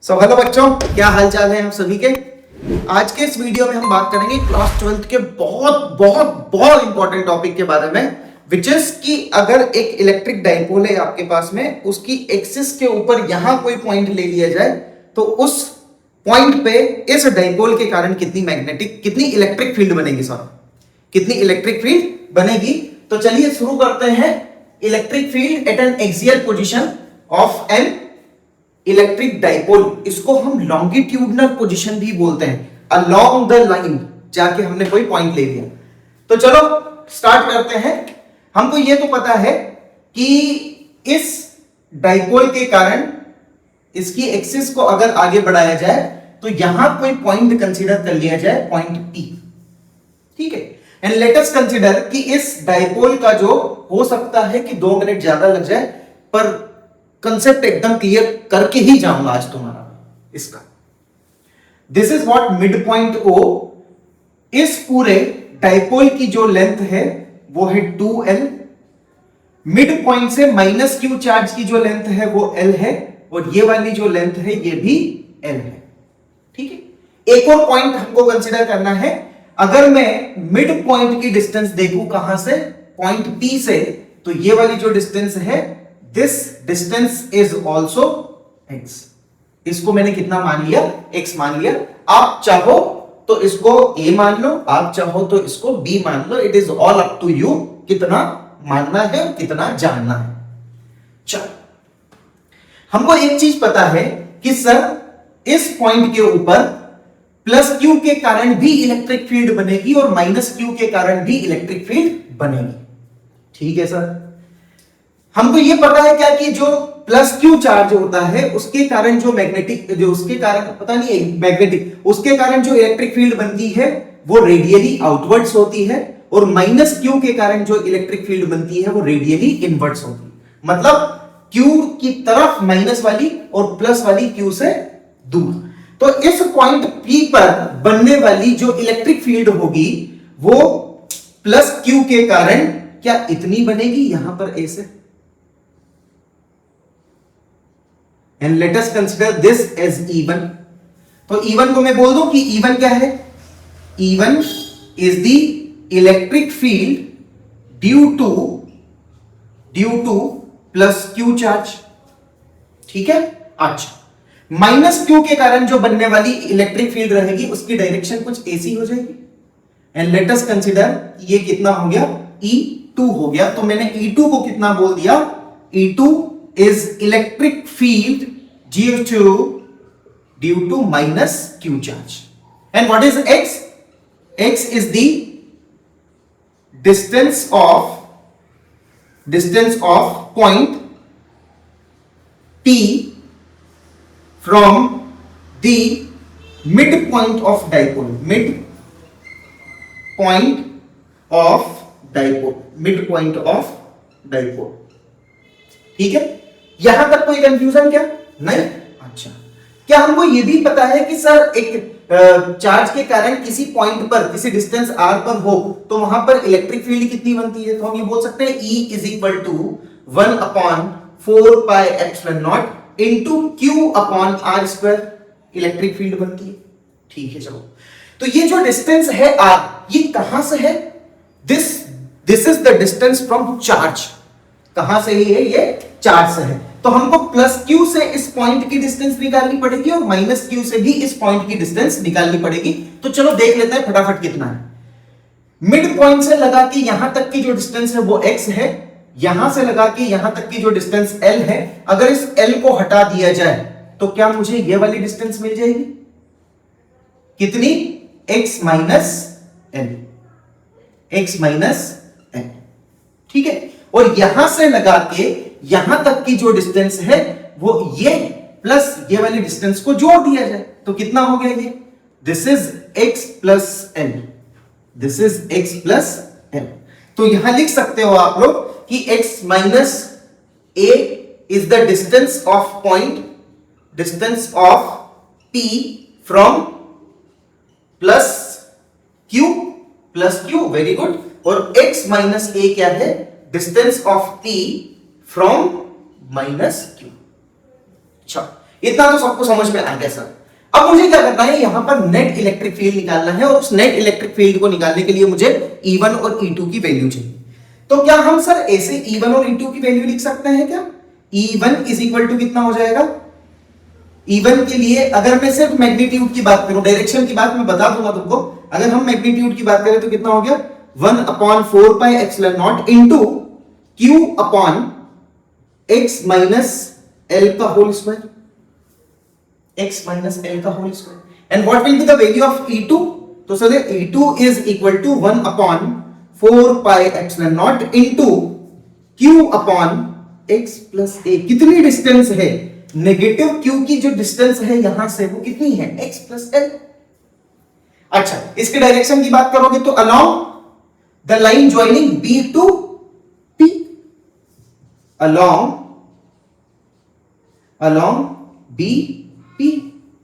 Hello बच्चों, क्या हाल चाल है हम सभी के। आज के इस वीडियो में हम बात करेंगे क्लास 12th के बहुत बहुत बहुत इंपॉर्टेंट टॉपिक के बारे में, विच इज कि अगर एक इलेक्ट्रिक डाइपोल है आपके पास में, उसकी एक्सिस के ऊपर यहां कोई पॉइंट ले लिया जाए तो उस पॉइंट पे इस डाइपोल के कारण कितनी इलेक्ट्रिक फील्ड बनेगी। कितनी इलेक्ट्रिक फील्ड बनेगी। तो चलिए शुरू करते हैं। Electric field eight N axial position of an electric dipole, इसको हम लॉन्गिट्यूडनल पोजीशन भी बोलते हैं। अलोंग द लाइन जाके हमने कोई पॉइंट ले लिया। तो चलो स्टार्ट करते हैं। हमको ये तो पता है कि इस डाइपोल के कारण इसकी एक्सिस को अगर आगे बढ़ाया जाए तो यहां कोई पॉइंट कंसीडर कर लिया जाए, पॉइंट P। ठीक है, एंड लेट अस कंसीडर कि इस डाइपोल का जो हो सकता है कि 2 मिनट ज्यादा लग जाए, पर कंसेप्ट एकदम क्लियर करके ही जाऊंगा आज तुम्हारा इसका। This is what mid point O। इस पूरे डाइपोल की जो लेंथ है वो है 2L। मिड पॉइंट से माइनस Q चार्ज की जो लेंथ है वो L है, और ये वाली जो लेंथ है ये भी L है। ठीक है, एक और पॉइंट हमको कंसीडर करना है। अगर मैं मिड पॉइंट की डिस्टेंस देखूं कहां से, पॉइंट P से, तो ये वाली जो डिस्टेंस है, this distance is also x। इसको मैंने कितना मान लिया, x मान लिया। आप चाहो तो इसको a मान लो, आप चाहो तो इसको b मान लो। It is all up to you कितना मानना है, कितना जानना है। चलो, हमको एक चीज पता है कि सर इस पॉइंट के ऊपर प्लस Q के कारण भी इलेक्ट्रिक फील्ड बनेगी और माइनस Q के कारण भी इलेक्ट्रिक फील्ड बनेगी। ठीक है सर, हमको ये पता है क्या कि जो प्लस Q चार्ज होता है उसके कारण जो मैग्नेटिक, जो उसके कारण पता नहीं है मैग्नेटिक, उसके कारण जो इलेक्ट्रिक फील्ड बनती है वो रेडियली आउटवर्ड्स होती है, और माइनस Q के कारण जो इलेक्ट्रिक फील्ड बनती है वो रेडियली इनवर्ड्स होती है। मतलब Q की तरफ माइनस वाली और प्लस वाली Q से दूर। तो इस पॉइंट P पर बनने वाली जो इलेक्ट्रिक फील्ड होगी वो प्लस Q के कारण क्या इतनी बनेगी यहां पर ऐसे। And let us consider this as E1। तो E1 को मैं बोल दूं कि E1 क्या है। E1 is the electric field due to plus Q charge। ठीक है, अच्छा, माइनस Q के कारण जो बनने वाली इलेक्ट्रिक फील्ड रहेगी उसकी डायरेक्शन कुछ ऐसी हो जाएगी। एंड लेट अस कंसीडर ये कितना हो गया, E2 हो गया। तो मैंने E2 को कितना बोल दिया, E2 is electric field due to minus Q charge। And what is X? X is the distance of point P from the midpoint of dipole। midpoint of dipole। ठीक है, यहां तक कोई कंफ्यूजन क्या नहीं। अच्छा, क्या हमको ये भी पता है कि सर एक चार्ज के कारण किसी पॉइंट पर, किसी डिस्टेंस r पर हो तो वहां पर इलेक्ट्रिक फील्ड कितनी बनती है। तो हम ये बोल सकते हैं E is equal to 1/4 pi epsilon not into Q upon r square electric field बनती है। ठीक है, चलो, तो ये जो डिस्टेंस है r, ये कहां से है, this is the distance from charge. कहां से है ये चार्ज से है। तो हमको प्लस Q से इस पॉइंट की डिस्टेंस निकालनी पड़ेगी और माइनस Q से भी इस पॉइंट की डिस्टेंस निकालनी पड़ेगी। तो चलो देख लेते हैं फटाफट कितना है। मिड पॉइंट से लगा के यहां तक की जो डिस्टेंस है वो x है, यहां से लगा के यहां तक की जो डिस्टेंस L है। अगर इस L को हटा दिया जाए तो क्या मुझे ये वाली डिस्टेंस मिल जाएगी, कितनी, x माइनस L। ठीक है, और यहां से लगा के यहां तक की जो डिस्टेंस है वो ये प्लस ये वाली डिस्टेंस को जोड़ दिया जाए तो कितना हो गया ये, this is x plus L। This is x plus L। तो यहां लिख सकते हो आप लोग कि x minus a is the distance of P from plus Q, very good. और x माइनस a क्या है, distance of P from minus Q। अच्छा, इतना तो सबको समझ में आ गया सर। अब मुझे क्या करना है, यहां पर नेट इलेक्ट्रिक फील्ड निकालना है और उस नेट इलेक्ट्रिक फील्ड को निकालने के लिए मुझे E1 और E2 की वैल्यू चाहिए। तो क्या हम सर ऐसे E1 और E2 की वैल्यू लिख सकते हैं क्या? E1 इज इक्वल टू कितना हो जाएगा? E1 के लिए अगर मैं सिर्फ मैग्नीट्यूड की बात करूं, डायरेक्शन की बात मैं बता दूंगा तुमको। अगर हम मैग्नीट्यूड की बात करें तो कितना हो गया? 1/4 pi epsilon not into Q upon x minus L का whole square, x minus L का whole square. And what will be the value of E2? तो sir E2 is equal to 1/4 pi epsilon not into Q upon x plus a। कितनी distance है? Negative Q की जो distance है यहां से वो कितनी है? x plus l। अच्छा, इसके डायरेक्शन की बात करोगे तो along the line joining B to P, along B P,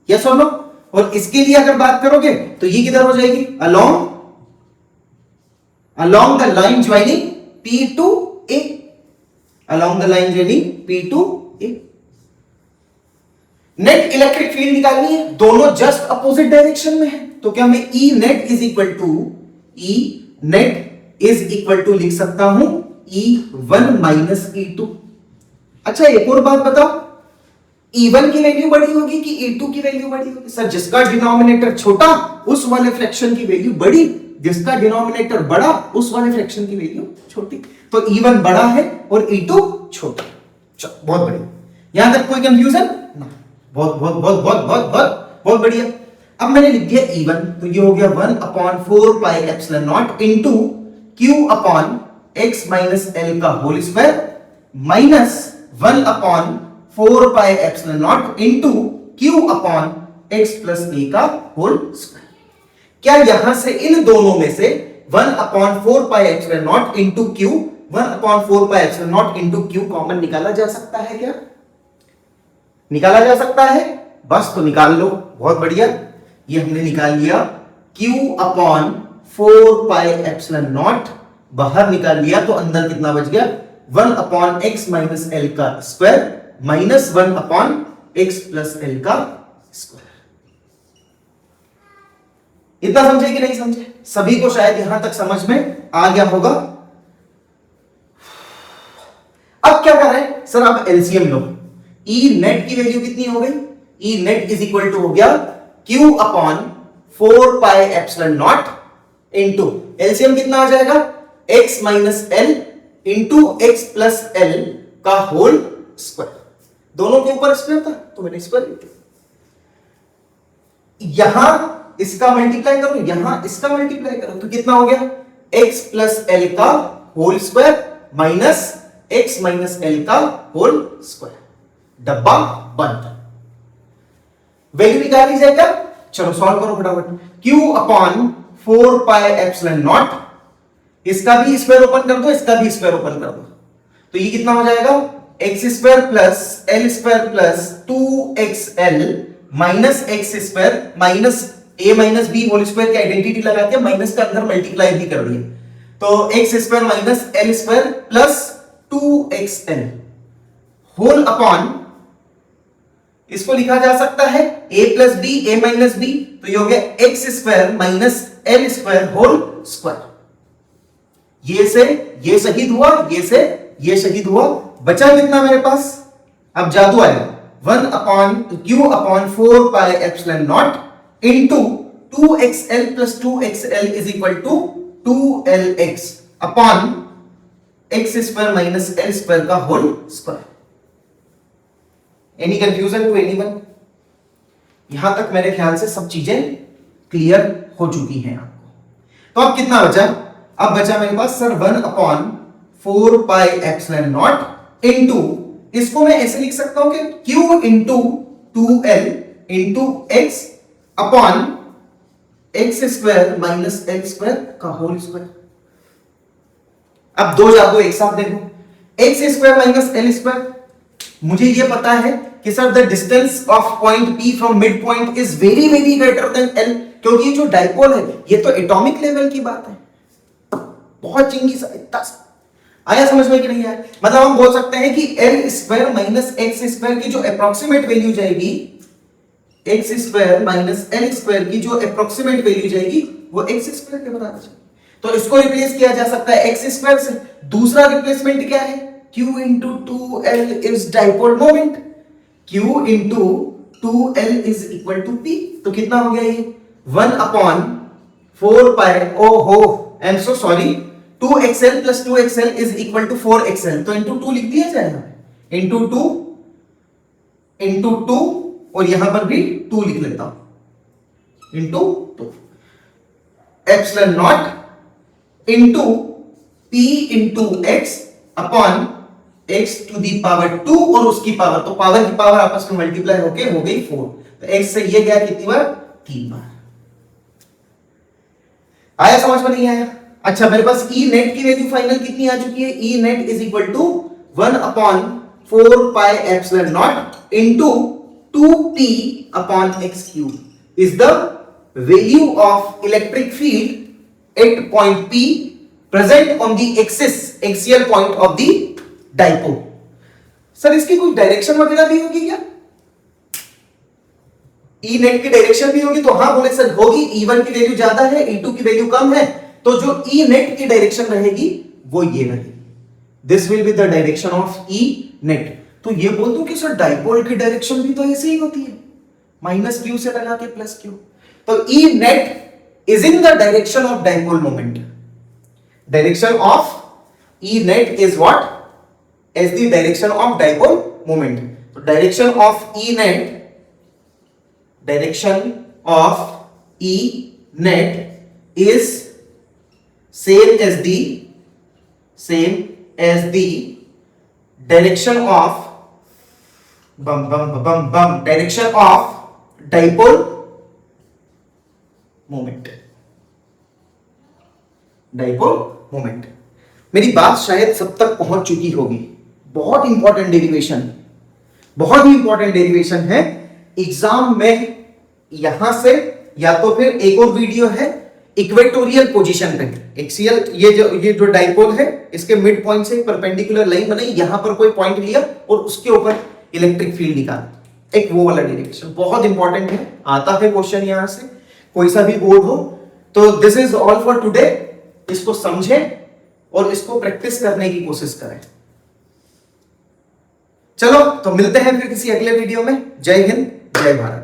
yes और नो। और इसके लिए अगर बात करोगे तो ये किधर हो जाएगी? Along the line joining P to A, along the line joining P to A। Net electric field निकालनी है, दोनों जस्ट अपोजिट डायरेक्शन में है। तो क्या मैं E net is equal to लिख सकता हूं E1 माइनस E2। अच्छा, एक और बात बताओ, E1 की वैल्यू बड़ी होगी कि E2 की वैल्यू बड़ी होगी? सर जिसका डिनोमिनेटर छोटा उस वाले फ्रैक्शन की वैल्यू बड़ी, जिसका डिनोमिनेटर बड़ा उस वाले फ्रैक्शन की वैल्यू छोटी। तो E1 बड़ा है और E2 छोटा। चलो बहुत बढ़िया, यहां तक कोई कंफ्यूजन ना? बहुत बहुत बहुत बहुत बहुत बहुत बहुत बढ़िया। अब मैंने लिख दिया E1, तो ये हो गया 1/4 pi epsilon not into Q upon x minus L का whole square minus 1/4 pi epsilon not into Q upon x plus a का होल स्क्वायर। क्या यहां से इन दोनों में से 1/4 pi epsilon not into Q, 1/4 pi epsilon not into Q common निकाला जा सकता है? क्या निकाला जा सकता है? बस तो निकाल लो, बहुत बढ़िया। ये हमने निकाल लिया, Q upon 4 pi epsilon not बाहर निकाल लिया, तो अंदर कितना बच गया? 1/x माइनस L का square minus 1/x plus L का स्क्वायर। इतना समझे कि नहीं समझे? सभी को शायद यहां तक समझ में आ गया होगा। अब क्या कर रहे हैं सर? अब एलसीएम लो। E नेट की वैल्यू कितनी हो गई? E net is equal to हो गया Q upon 4 pi epsilon not into LCM कितना आ जाएगा? x minus L into x plus L का होल स्क्वायर। दोनों के ऊपर स्क्वायर था तो मैंने स्क्वायर लिख दिया। यहां इसका मल्टीप्लाई करो, यहां इसका मल्टीप्लाई करो, तो कितना हो गया? x प्लस L का whole square minus x minus L का होल स्क्वायर। डब्बा बंद। वैल्यू निकाली जाएगा। चलो सॉल्व करो फटाफट। Q upon 4 pi epsilon not, इसका भी स्क्वायर ओपन कर दो, इसका भी स्क्वायर ओपन कर दो, तो ये कितना हो जाएगा? X square plus l square plus 2xl minus x square minus a minus b whole square की आइडेंटिटी लगा के माइनस का अंदर मल्टीप्लाई भी कर दिया, तो x square minus L square plus 2xl whole upon, इसको लिखा जा सकता है a plus b, a minus b, तो ये हो गया x square minus L square whole square. ये से ये शहीद हुआ, ये से ये शहीद हुआ, बचा कितना मेरे पास? अब जादू आएगा। 1 upon Q upon 4 pi epsilon not into 2xl plus 2xl is equal to 2lx upon x square minus L square का whole square. Any confusion to anyone? यहां तक मेरे ख्याल से सब चीजें क्लियर हो चुकी हैं आपको। तो अब कितना बचा? अब बचा मेरे पास sir 1 upon 4 pi epsilon not into, इसको मैं ऐसे लिख सकता हूं कि Q into 2L into x upon x square minus L square का होल स्क्वायर। अब दो जादू एक साथ देखो, x square minus L square, मुझे ये पता है कि sir the distance of point P from mid point is very very greater than L, क्योंकि ये जो डाइपोल है ये तो एटॉमिक लेवल की बात है, बहुत चिंगी सा इतना सा। आया समझ में कि नहीं आया? मतलब हम बोल सकते हैं कि L square minus x square की जो अप्रोक्सीमेट वैल्यू जाएगी, x square minus L square की जो अप्रोक्सीमेट वैल्यू जाएगी वो एक्स स्क्वायर के बराबर है। तो इसको रिप्लेस किया जा सकता है एक्स स्क्वायर से। दूसरा रिप्लेसमेंट क्या है? Q into 2L is dipole moment. Q into 2L is equal to P। तो कितना हो गया ये? 1 अपॉन 4 पाई, ओ हो I am so sorry, 2XL plus 2XL is equal to 4XL। तो इंटू 2 लिख दिया जाएगा, इंटू 2 इंटू 2, और यहां पर भी 2 लिख लेता हूं, into 2 epsilon naught into P into X upon x to the power 2 और उसकी पावर, तो पावर की पावर आपस में मल्टीप्लाई होके हो गई 4। तो x से ये गया कितनी बार? 3 बार। आया समझ में नहीं आया? अच्छा, मेरे पास E नेट की वैल्यू फाइनल कितनी आ चुकी है? E net is equal to 1 upon 4 pi epsilon naught into 2p upon x cube is the value of electric field at point P present on the axis, axial point of the dipole. Sir इसकी कोई direction वगैरह भी होगी क्या? E net की direction भी होगी? तो हाँ बोले सर होगी। E1 की वैल्यू ज्यादा है, E2 की वैल्यू कम है, तो जो ई नेट की डायरेक्शन रहेगी वो ये रहेगी। This will be the direction of E net. तो ये बोल दूं कि सर डाइपोल की डायरेक्शन भी तो ऐसे ही होती है, माइनस क्यू से लगा के प्लस क्यू। तो E net is in the direction of dipole moment. Direction of E net is what? as the direction of dipole moment. So direction of E net, direction of E net is same as the direction of direction of dipole moment. Dipole moment. मेरी बात शायद सब तक पहुंच चुकी होगी। बहुत important derivation, बहुत ही इंपॉर्टेंट डेरिवेशन है एग्जाम में। यहां से या तो फिर एक और वीडियो है इक्वेटोरियल पोजीशन पे, एक्सियल, ये जो डाइपोल है इसके मिड पॉइंट से परपेंडिकुलर लाइन बनाई, यहां पर कोई पॉइंट लिया और उसके ऊपर इलेक्ट्रिक फील्ड निकाला, एक वो वाला डेरिवेशन बहुत इंपॉर्टेंट है। आता है क्वेश्चन यहां से, कोई सा भी बोर्ड हो। तो this is all for today. इसको समझें और इसको प्रैक्टिस करने की कोशिश करें। चलो तो मिलते हैं फिर किसी अगले वीडियो में। जय हिंद, जय भारत।